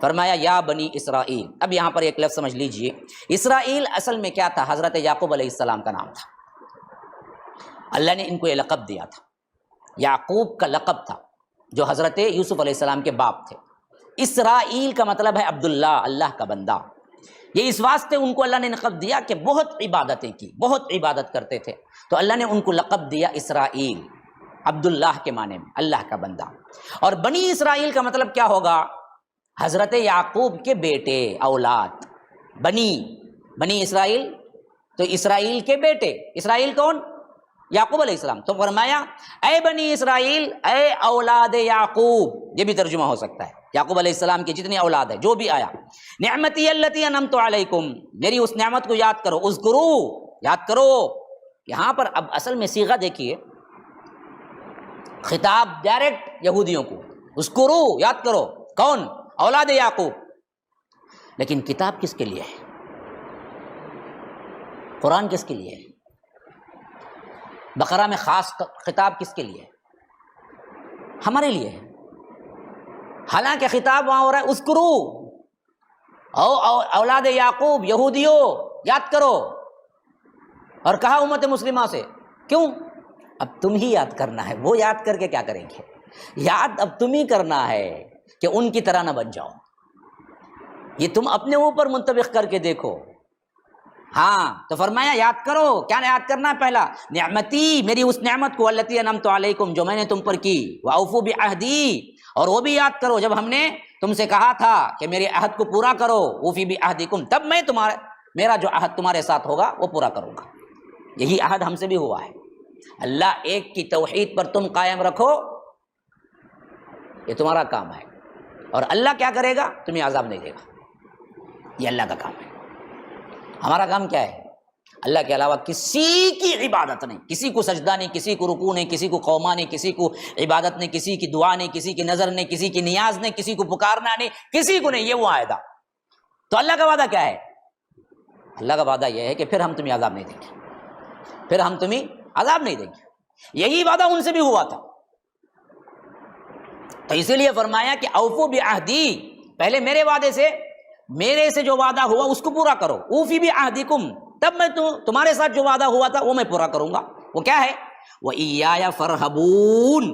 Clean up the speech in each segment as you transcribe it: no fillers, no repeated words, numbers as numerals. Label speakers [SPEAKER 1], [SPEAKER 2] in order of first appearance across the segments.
[SPEAKER 1] فرمایا یا بنی اسرائیل. اب یہاں پر ایک لفظ سمجھ لیجئے، اسرائیل اصل میں کیا تھا؟ حضرت یعقوب علیہ السلام کا نام تھا. اللہ نے ان کو یہ لقب دیا تھا، یعقوب کا لقب تھا جو حضرت یوسف علیہ السلام کے باپ تھے. اسرائیل کا مطلب ہے عبداللہ، اللہ کا بندہ. یہ اس واسطے ان کو اللہ نے لقب دیا کہ بہت عبادتیں کی، بہت عبادت کرتے تھے، تو اللہ نے ان کو لقب دیا اسرائیل، عبداللہ کے معنی میں، اللہ کا بندہ. اور بنی اسرائیل کا مطلب کیا ہوگا؟ حضرت یعقوب کے بیٹے، اولاد. بنی اسرائیل، تو اسرائیل کے بیٹے. اسرائیل کون؟ یعقوب علیہ السلام. تو فرمایا اے بنی اسرائیل، اے اولاد یعقوب، یہ بھی ترجمہ ہو سکتا ہے، یعقوب علیہ السلام کی جتنی اولاد ہے جو بھی آیا. نعمتی التی انعمت علیکم، میری اس نعمت کو یاد کرو. اذکرو، یاد کرو. یہاں پر اب اصل میں صیغہ دیکھیے، خطاب ڈائریکٹ یہودیوں کو، اذکرو، یاد کرو. کون؟ اولاد یعقوب. لیکن کتاب کس کے لیے ہے؟ قرآن کس کے لیے ہے؟ بقرہ میں خاص خطاب کس کے لیے ہے؟ ہمارے لیے ہے. حالانکہ خطاب وہاں ہو رہا ہے اذکرو، اولاد یعقوب، یہودیوں یاد کرو. اور کہا امت مسلمہ سے، کیوں؟ اب تم ہی یاد کرنا ہے، وہ یاد کر کے کیا کریں گے؟ یاد اب تم ہی کرنا ہے کہ ان کی طرح نہ بن جاؤ. یہ تم اپنے اوپر منطبق کر کے دیکھو. ہاں تو فرمایا یاد کرو. کیا یاد کرنا ہے؟ پہلا نعمتی، میری اس نعمت کو، التی انعمت علیکم، جو میں نے تم پر کی. واوفوا بعہدی، اور وہ بھی یاد کرو جب ہم نے تم سے کہا تھا کہ میرے عہد کو پورا کرو. اوفی بعہدکم، تب میں میرا جو عہد تمہارے ساتھ ہوگا وہ پورا کروں گا. یہی عہد ہم سے بھی ہوا ہے. اللہ ایک کی توحید پر تم قائم رکھو، یہ تمہارا کام ہے. اور اللہ کیا کرے گا؟ تمہیں عذاب نہیں دے گا. یہ اللہ کا کام ہے. ہمارا کام کیا ہے؟ اللہ کے علاوہ کسی کی عبادت نہیں، کسی کو سجدہ نہیں، کسی کو رکوع نہیں، کسی کو قومہ نہیں، کسی کو عبادت نہیں، کسی کی دعا نہیں، کسی کی نظر نہیں، کسی کی نیاز نہیں، کسی کو پکارنا نہیں، کسی کو نہیں. یہ وہ وعدہ. تو اللہ کا وعدہ کیا ہے؟ اللہ کا وعدہ یہ ہے کہ پھر ہم تمہیں عذاب نہیں دیں گے، پھر ہم تمہیں عذاب نہیں دیں گے. یہی وعدہ ان سے بھی ہوا تھا. تو اسی لیے فرمایا کہ اوفوا بعہدی، پہلے میرے سے جو وعدہ ہوا اس کو پورا کرو. اوفی بعہدکم، تب میں تمہارے ساتھ جو وعدہ ہوا تھا وہ میں پورا کروں گا. وہ کیا ہے؟ وَإِيَّايَ فَارْهَبُونَ،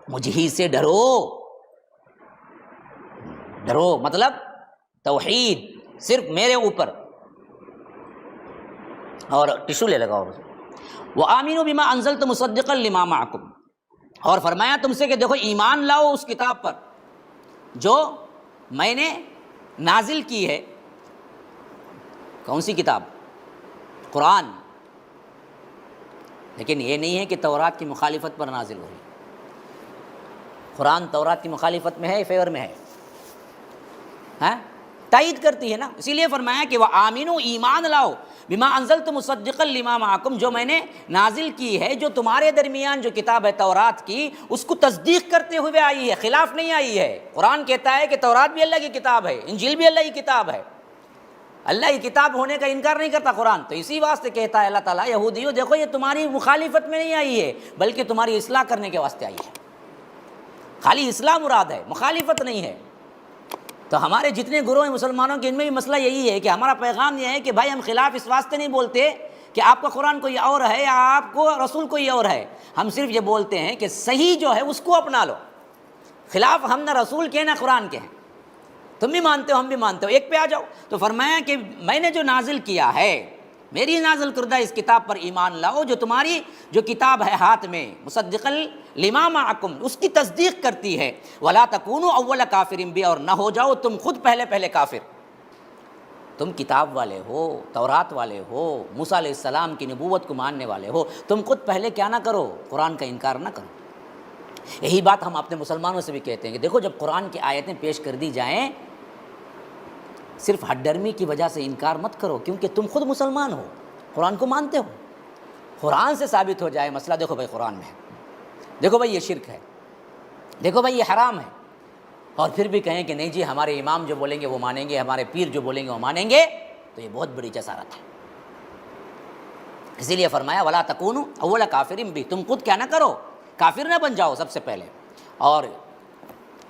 [SPEAKER 1] مجھ ہی سے ڈرو. ڈرو مطلب توحید، صرف میرے اوپر. اور ٹشو لے لگاؤ. وَآمِنُوا بِمَا أَنزَلْتُ مُصَدِّقًا لِمَا مَعَكُمْ، اور فرمایا تم سے کہ دیکھو ایمان لاؤ اس کتاب پر جو میں نے نازل کی ہے. کون سی کتاب؟ قرآن. لیکن یہ نہیں ہے کہ تورات کی مخالفت پر نازل ہوئی. قرآن تورات کی مخالفت میں ہے، فیور میں ہے، ہاں تائید کرتی ہے نا. اسی لیے فرمایا کہ وَآمِنُوا، ایمان لاؤ، بما انزلت مصدقا لما معکم، جو میں نے نازل کی ہے، جو تمہارے درمیان جو کتاب ہے تورات کی، اس کو تصدیق کرتے ہوئے آئی ہے، خلاف نہیں آئی ہے. قرآن کہتا ہے کہ تورات بھی اللہ کی کتاب ہے، انجیل بھی اللہ کی کتاب ہے. اللہ کی کتاب ہونے کا انکار نہیں کرتا قرآن. تو اسی واسطے کہتا ہے اللہ تعالیٰ یہودیوں دیکھو یہ تمہاری مخالفت میں نہیں آئی ہے، بلکہ تمہاری اصلاح کرنے کے واسطے آئی ہے. خالی اصلاح مراد ہے، مخالفت نہیں ہے. تو ہمارے جتنے گروہ ہیں مسلمانوں کے، ان میں بھی مسئلہ یہی ہے کہ ہمارا پیغام یہ ہے کہ بھائی ہم خلاف اس واسطے نہیں بولتے کہ آپ کا قرآن کوئی اور ہے یا آپ کو رسول کوئی اور ہے. ہم صرف یہ بولتے ہیں کہ صحیح جو ہے اس کو اپنا لو. خلاف ہم نہ رسول کے نہ قرآن کے ہیں. تم بھی مانتے ہو، ہم بھی مانتے ہو، ایک پہ آ جاؤ. تو فرمایا کہ میں نے جو نازل کیا ہے، میری نازل کردہ اس کتاب پر ایمان لاؤ جو تمہاری جو کتاب ہے ہاتھ میں، مصدقا لما معکم، اس کی تصدیق کرتی ہے. ولا تکونوا اول کافر بھی، اور نہ ہو جاؤ تم خود پہلے کافر. تم کتاب والے ہو، تورات والے ہو، موسیٰ علیہ السلام کی نبوت کو ماننے والے ہو، تم خود پہلے کیا نہ کرو، قرآن کا انکار نہ کرو. یہی بات ہم اپنے مسلمانوں سے بھی کہتے ہیں کہ دیکھو جب قرآن کی آیتیں پیش کر دی جائیں، صرف ہٹ ڈرمی کی وجہ سے انکار مت کرو، کیونکہ تم خود مسلمان ہو، قرآن کو مانتے ہو. قرآن سے ثابت ہو جائے مسئلہ، دیکھو بھائی قرآن میں ہے، دیکھو بھائی یہ شرک ہے، دیکھو بھائی یہ حرام ہے، اور پھر بھی کہیں کہ نہیں جی ہمارے امام جو بولیں گے وہ مانیں گے، ہمارے پیر جو بولیں گے وہ مانیں گے، تو یہ بہت بڑی جسارت ہے. اسی لیے فرمایا ولا تکونوا اول کافر بھی، تم خود کیا نہ کرو، کافر نہ بن جاؤ سب سے پہلے. اور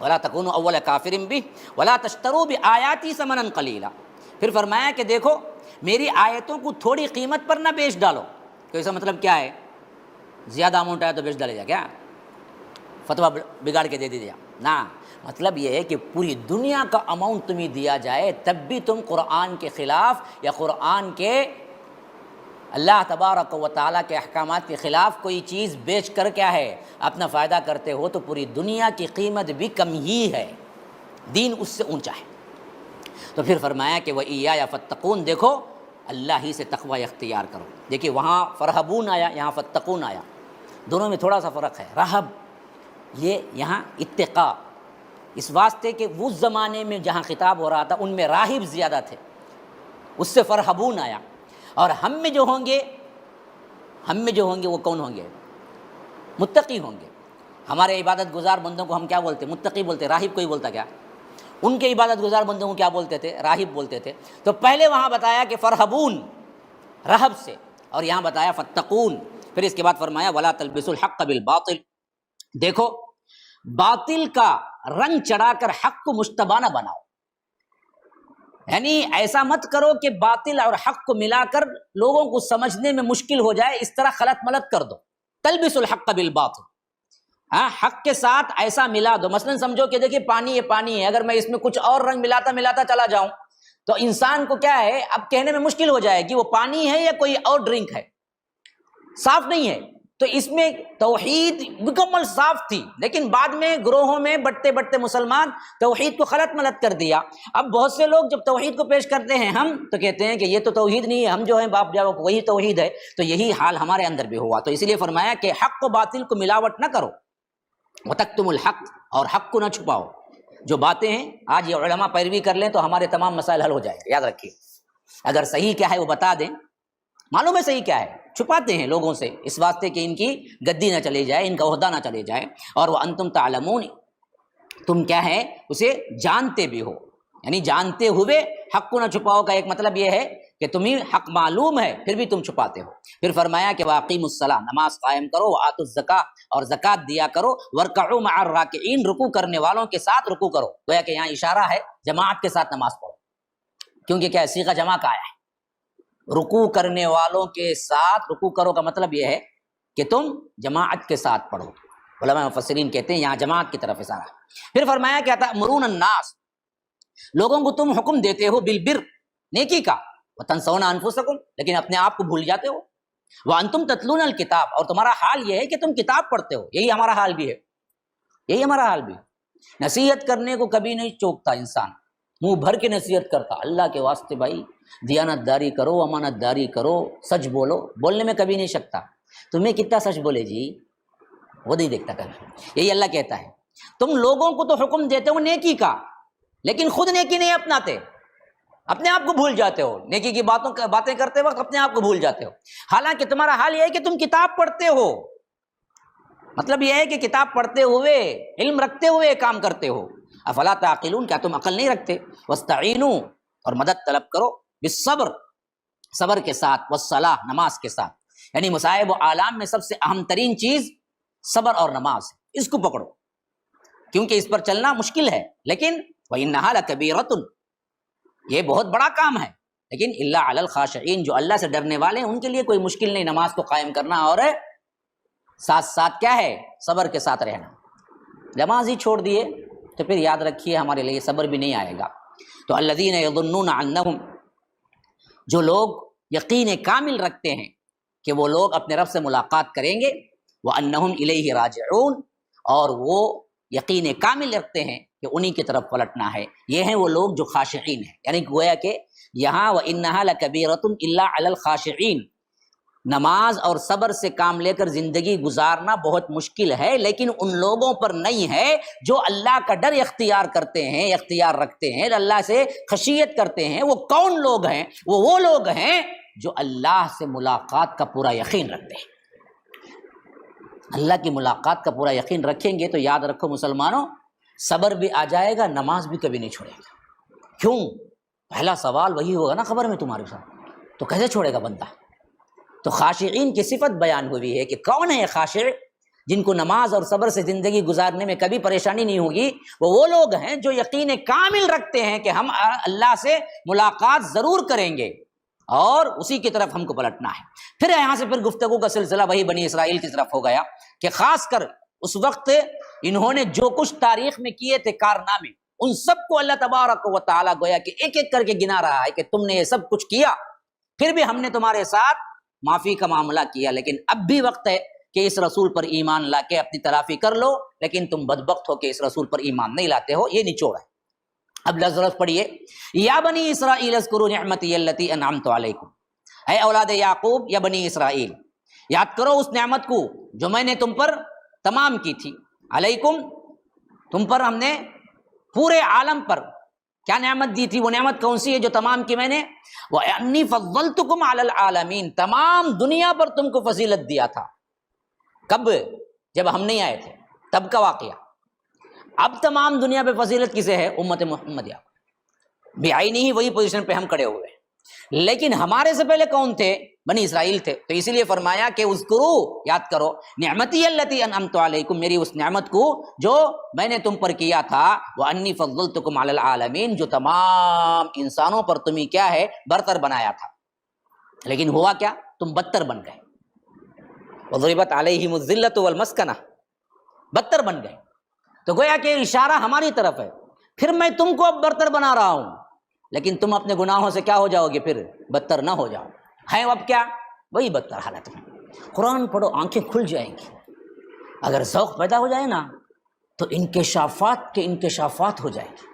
[SPEAKER 1] ولا تکونوا اول کافر بہ ولا تشتروا بآیاتی ثمنا قلیلا. پھر فرمایا کہ دیکھو میری آیتوں کو تھوڑی قیمت پر نہ بیچ ڈالو. تو اس کا مطلب کیا ہے؟ زیادہ اماؤنٹ آیا تو بیچ ڈالے جا کیا فتویٰ بگاڑ کے دے دیا؟ نہ، مطلب یہ ہے کہ پوری دنیا کا اماؤنٹ تمہیں دیا جائے تب بھی تم قرآن کے خلاف یا قرآن کے اللہ تبارک و تعالیٰ کے احکامات کے خلاف کوئی چیز بیچ کر کیا ہے اپنا فائدہ کرتے ہو تو پوری دنیا کی قیمت بھی کم ہی ہے، دین اس سے اونچا ہے. تو پھر فرمایا کہ وَإِيَّايَ فَاتَّقُونَ، دیکھو اللہ ہی سے تقوی اختیار کرو. دیکھیے وہاں فرحبون آیا، یہاں فتقون آیا، دونوں میں تھوڑا سا فرق ہے. رہب یہ یہاں اتقاء، اس واسطے کہ اس زمانے میں جہاں خطاب ہو رہا تھا ان میں راہب زیادہ تھے، اس سے فرحبون آیا. اور ہم میں جو ہوں گے وہ کون ہوں گے؟ متقی ہوں گے. ہمارے عبادت گزار بندوں کو ہم کیا بولتے؟ متقی بولتے. راہب کوئی بولتا کیا؟ ان کے عبادت گزار بندوں کو کیا بولتے تھے؟ راہب بولتے تھے. تو پہلے وہاں بتایا کہ فرحبون رہب سے، اور یہاں بتایا فتقون. پھر اس کے بعد فرمایا ولا تلبسوا الحق بالباطل، دیکھو باطل کا رنگ چڑھا کر حق کو مشتبہ نہ بناؤ. یعنی ایسا مت کرو کہ باطل اور حق کو ملا کر لوگوں کو سمجھنے میں مشکل ہو جائے، اس طرح خلط ملط کر دو. تلبسوا الحق بالباطل، حق کے ساتھ ایسا ملا دو. مثلا سمجھو کہ دیکھیے پانی یہ پانی ہے، اگر میں اس میں کچھ اور رنگ ملاتا چلا جاؤں تو انسان کو کیا ہے اب کہنے میں مشکل ہو جائے کہ وہ پانی ہے یا کوئی اور ڈرنک ہے، صاف نہیں ہے. تو اس میں توحید مکمل صاف تھی، لیکن بعد میں گروہوں میں بٹتے مسلمان توحید کو خلط ملط کر دیا. اب بہت سے لوگ جب توحید کو پیش کرتے ہیں ہم تو کہتے ہیں کہ یہ تو توحید نہیں ہے، ہم جو ہیں باپ جاؤ وہی توحید ہے. تو یہی حال ہمارے اندر بھی ہوا. تو اس لیے فرمایا کہ حق و باطل کو ملاوٹ نہ کرو، وتکتموا الحق، اور حق کو نہ چھپاؤ. جو باتیں ہیں آج یہ علماء پیروی کر لیں تو ہمارے تمام مسائل حل ہو جائیں. یاد رکھیے اگر صحیح کیا ہے وہ بتا دیں، معلوم ہے صحیح کیا ہے، چھپاتے ہیں لوگوں سے اس واسطے کہ ان کی گدی نہ چلی جائے، ان کا عہدہ نہ چلے جائے. اور وانتم تعلمون، تم کیا ہے اسے جانتے بھی ہو، یعنی جانتے ہوئے حق کو نہ چھپاؤ کا ایک مطلب یہ ہے کہ تمہیں حق معلوم ہے پھر بھی تم چھپاتے ہو. پھر فرمایا کہ واقیموا الصلاۃ، نماز قائم کرو، وآتوا الزکاۃ، اور زکوٰۃ دیا کرو، وارکعوا مع الراکعین، رکوع کرنے والوں کے ساتھ رکوع کرو. گویا کہ یہاں اشارہ ہے جماعت کے ساتھ نماز پڑھو، کیونکہ کیا صیغہ جمع کا آیا ہے. رکوع کرنے والوں کے ساتھ رکوع کرو کا مطلب یہ ہے کہ تم جماعت کے ساتھ پڑھو. علماء مفسرین کہتے ہیں یہاں جماعت کی طرف اشارہ ہے. پھر فرمایا کہ تأمرون الناس، لوگوں کو تم حکم دیتے ہو بالبر، نیکی کا، وتنسون انفسکم، لیکن اپنے آپ کو بھول جاتے ہو، وانتم تتلون الکتاب، اور تمہارا حال یہ ہے کہ تم کتاب پڑھتے ہو. یہی ہمارا حال بھی ہے، یہی ہمارا حال بھی. نصیحت کرنے کو کبھی نہیں چوکتا انسان، منہ بھر کے نصیحت کرتا. اللہ کے واسطے بھائی دیانت داری کرو، امانت داری کرو، سچ بولو. بولنے میں کبھی نہیں شکتا. تمہیں کتنا سچ بولے جی وہ نہیں دیکھتا کبھی. یہی اللہ کہتا ہے تم لوگوں کو تو حکم دیتے ہو نیکی کا، لیکن خود نیکی نہیں اپناتے، اپنے آپ کو بھول جاتے ہو. نیکی کی باتیں کرتے وقت اپنے آپ کو بھول جاتے ہو. حالانکہ تمہارا حال یہ ہے کہ تم کتاب پڑھتے ہو. مطلب یہ ہے کہ کتاب پڑھتے ہوئے علم رکھتے ہوئے کام کرتے ہو. افلا تعقلون، کیا تم عقل نہیں رکھتے؟ واستعینوا، اور مدد طلب کرو، بالصبر، صبر کے ساتھ، والصلاۃ، نماز کے ساتھ. یعنی مصائب و آلام میں سب سے اہم ترین چیز صبر اور نماز ہے. اس کو پکڑو، کیونکہ اس پر چلنا مشکل ہے، لیکن وَإِنَّهَا لَكَبِيرَةٌ، یہ بہت بڑا کام ہے. لیکن إِلَّا عَلَى الْخَاشِعِينَ، جو اللہ سے ڈرنے والے ہیں ان کے لیے کوئی مشکل نہیں نماز کو قائم کرنا، اور ساتھ ساتھ کیا ہے صبر کے ساتھ رہنا. نماز ہی چھوڑ دیے تو پھر یاد رکھیے ہمارے لیے صبر بھی نہیں آئے گا. تو الذین یظنون انہم، جو لوگ یقین کامل رکھتے ہیں کہ وہ لوگ اپنے رب سے ملاقات کریں گے، وانہم الیہ راجعون، اور وہ یقین کامل رکھتے ہیں کہ انہی کی طرف پلٹنا ہے. یہ ہیں وہ لوگ جو خاشعین ہیں. یعنی گویا کہ یہاں وانہا لکبیرۃ الا علی الخاشعین، نماز اور صبر سے کام لے کر زندگی گزارنا بہت مشکل ہے، لیکن ان لوگوں پر نہیں ہے جو اللہ کا ڈر اختیار کرتے ہیں، اختیار رکھتے ہیں، اللہ سے خشیت کرتے ہیں. وہ کون لوگ ہیں؟ وہ لوگ ہیں جو اللہ سے ملاقات کا پورا یقین رکھتے ہیں. اللہ کی ملاقات کا پورا یقین رکھیں گے تو یاد رکھو مسلمانوں، صبر بھی آ جائے گا، نماز بھی کبھی نہیں چھوڑے گا. کیوں؟ پہلا سوال وہی ہوگا نا خبر میں تمہارے ساتھ، تو کیسے چھوڑے گا بندہ؟ تو خاشعین کی صفت بیان ہوئی ہے کہ کون ہے خاشع؟ جن کو نماز اور صبر سے زندگی گزارنے میں کبھی پریشانی نہیں ہوگی، وہ لوگ ہیں جو یقین کامل رکھتے ہیں کہ ہم اللہ سے ملاقات ضرور کریں گے اور اسی کی طرف ہم کو پلٹنا ہے۔ پھر یہاں سے پھر گفتگو کا سلسلہ وہی بنی اسرائیل کی طرف ہو گیا کہ خاص کر اس وقت انہوں نے جو کچھ تاریخ میں کیے تھے کارنامے، ان سب کو اللہ تبارک و تعالیٰ گویا کہ ایک ایک کر کے گنا رہا ہے کہ تم نے یہ سب کچھ کیا، پھر بھی ہم نے تمہارے ساتھ معافی کا معاملہ کیا، لیکن اب بھی وقت ہے کہ اس رسول پر ایمان لا کے اپنی تلافی کر لو، لیکن تم بدبخت ہو کہ اس رسول پر ایمان نہیں لاتے ہو۔ یہ نچوڑ ہے۔ اب لفظ پڑھیے، یا بنی اسرائیل اذکروا نعمتی التی انعمت علیکم، اے اولاد یعقوب یا بنی اسرائیل، یاد کرو اس نعمت کو جو میں نے تم پر تمام کی تھی، علیکم تم پر ہم نے پورے عالم پر کیا نعمت دی تھی، وہ نعمت کون سی ہے جو تمام کی میں نے، وَأَنِّي فَضَّلْتُكُمْ عَلَى الْعَالَمِينَ، تمام دنیا پر تم کو فضیلت دیا تھا۔ کب؟ جب ہم نہیں آئے تھے تب کا واقعہ۔ اب تمام دنیا پہ فضیلت کسے ہے؟ امت محمدیہ، بعینی ہی وہی پوزیشن پہ ہم کھڑے ہوئے ہیں، لیکن ہمارے سے پہلے کون تھے؟ بنی اسرائیل تھے، تو اسی لیے فرمایا کہ اذکرو، یاد کرو، نعمتی التی انعمت علیکم، میری اس نعمت کو جو میں نے تم پر کیا تھا، وانی فضلتکم علی العالمین، جو تمام انسانوں پر تمہیں کیا ہے؟ برتر بنایا تھا، لیکن ہوا کیا؟ تم بدتر بن گئے، وضربت علیہم الذلۃ والمسکنہ، بدتر بن گئے۔ تو گویا کہ اشارہ ہماری طرف ہے، پھر میں تم کو اب برتر بنا رہا ہوں، لیکن تم اپنے گناہوں سے کیا ہو جاؤ گے؟ پھر بدتر نہ ہو جاؤ، ہیں اب کیا؟ وہی بدتر حالت میں۔ قرآن پڑھو، آنکھیں کھل جائیں گی، اگر ذوق پیدا ہو جائے نا تو انکشافات کے انکشافات ہو جائیں گے۔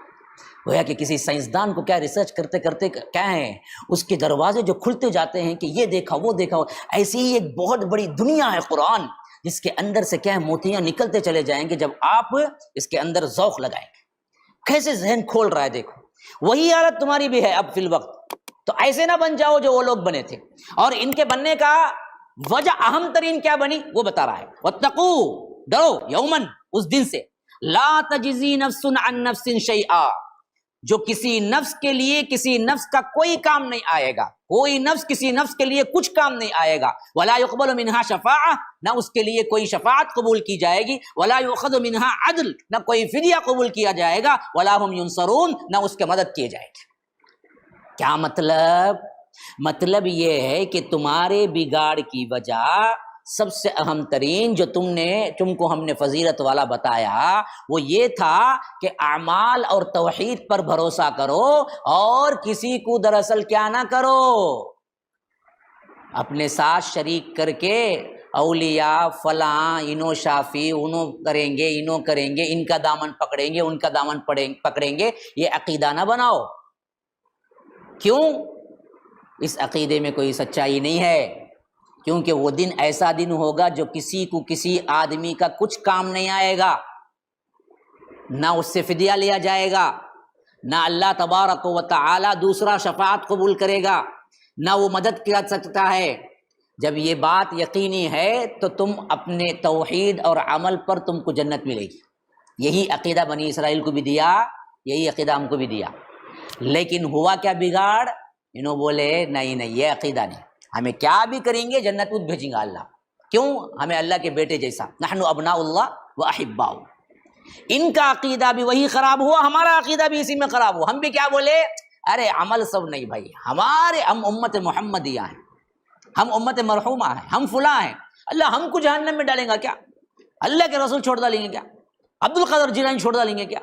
[SPEAKER 1] گویا کہ کسی سائنسدان کو کیا ریسرچ کرتے کرتے کیا ہے، اس کے دروازے جو کھلتے جاتے ہیں کہ یہ دیکھا وہ دیکھا، ایسی ہی ایک بہت بڑی دنیا ہے قرآن، جس کے اندر سے کیا ہے موتیاں نکلتے چلے جائیں گے جب آپ اس کے اندر ذوق لگائیں گے۔ کیسے ذہن کھول رہا ہے دیکھو، وہی حالت تمہاری بھی ہے اب فی الوقت۔ تو ایسے نہ بن جاؤ جو وہ لوگ بنے تھے، اور ان کے بننے کا وجہ اہم ترین کیا بنی وہ بتا رہا ہے، واتقوا، ڈرو، یومن، اس دن سے، لا تجزی نفس عن نفس شیئا، جو کسی نفس کے لیے کسی نفس کا کوئی کام نہیں آئے گا، کوئی نفس کسی نفس کے لیے کچھ کام نہیں آئے گا، ولا يقبل منها شفاعہ، نہ اس کے لیے کوئی شفاعت قبول کی جائے گی، ولا يؤخذ منها عدل، نہ کوئی فدیہ قبول کیا جائے گا، ولا هم ينصرون، نہ اس کے مدد کیے جائے گی۔ کیا مطلب؟ مطلب یہ ہے کہ تمہارے بگاڑ کی وجہ سب سے اہم ترین جو تم کو ہم نے فضیلت والا بتایا وہ یہ تھا کہ اعمال اور توحید پر بھروسہ کرو، اور کسی کو دراصل کیا نہ کرو، اپنے ساتھ شریک کر کے اولیاء فلاں انہوں شافی انہوں کریں گے، ان کا دامن پکڑیں گے، ان کا دامن پکڑیں گے، یہ عقیدہ نہ بناؤ۔ کیوں؟ اس عقیدے میں کوئی سچائی نہیں ہے، کیونکہ وہ دن ایسا دن ہوگا جو کسی کو کسی آدمی کا کچھ کام نہیں آئے گا، نہ اس سے فدیہ لیا جائے گا، نہ اللہ تبارک و تعالی دوسرا شفاعت قبول کرے گا، نہ وہ مدد کر سکتا ہے۔ جب یہ بات یقینی ہے تو تم اپنے توحید اور عمل پر تم کو جنت ملے گی۔ یہی عقیدہ بنی اسرائیل کو بھی دیا، یہی عقیدہ ہم کو بھی دیا، لیکن ہوا کیا بگاڑ؟ انہوں بولے نہیں یہ عقیدہ نہیں، ہمیں کیا بھی کریں گے جنت میں بھیجیں گا اللہ، کیوں؟ ہمیں اللہ کے بیٹے جیسا، نحن ابناء اللہ و احباؤ۔ ان کا عقیدہ بھی وہی خراب ہوا، ہمارا عقیدہ بھی اسی میں خراب ہوا۔ ہم بھی کیا بولے؟ ارے عمل سب نہیں بھائی، ہم امت محمدیہ ہیں، ہم امت مرحومہ ہیں، ہم فلاں ہیں، اللہ ہم کو جہنم میں ڈالیں گا کیا؟ اللہ کے رسول چھوڑ ڈالیں گے کیا؟ عبد القادر جیلانی چھوڑ ڈالیں گے کیا؟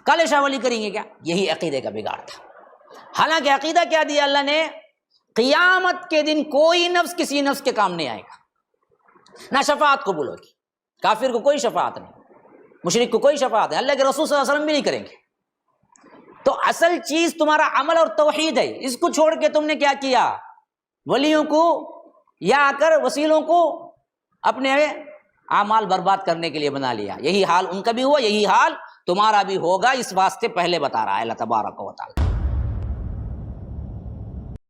[SPEAKER 1] کالے شاہ ولی کریں گے کیا؟ یہی عقیدے کا بگاڑ تھا۔ حالانکہ عقیدہ کیا دیا اللہ نے؟ قیامت کے دن کوئی نفس کسی نفس کے کام نہیں آئے گا، نہ شفاعت قبول ہوگی، کافر کو کوئی شفاعت نہیں، مشرک کو کوئی شفاعت نہیں، اللہ کے رسول صلی اللہ علیہ وسلم بھی نہیں کریں گے۔ تو اصل چیز تمہارا عمل اور توحید ہے، اس کو چھوڑ کے تم نے کیا کیا؟ ولیوں کو یا آ کر وسیلوں کو اپنے اعمال برباد کرنے کے لیے بنا لیا۔ یہی حال ان کا بھی ہوا، یہی حال تمہارا بھی ہوگا، اس واسطے پہلے بتا رہا ہے اللہ تبارک و تعالی۔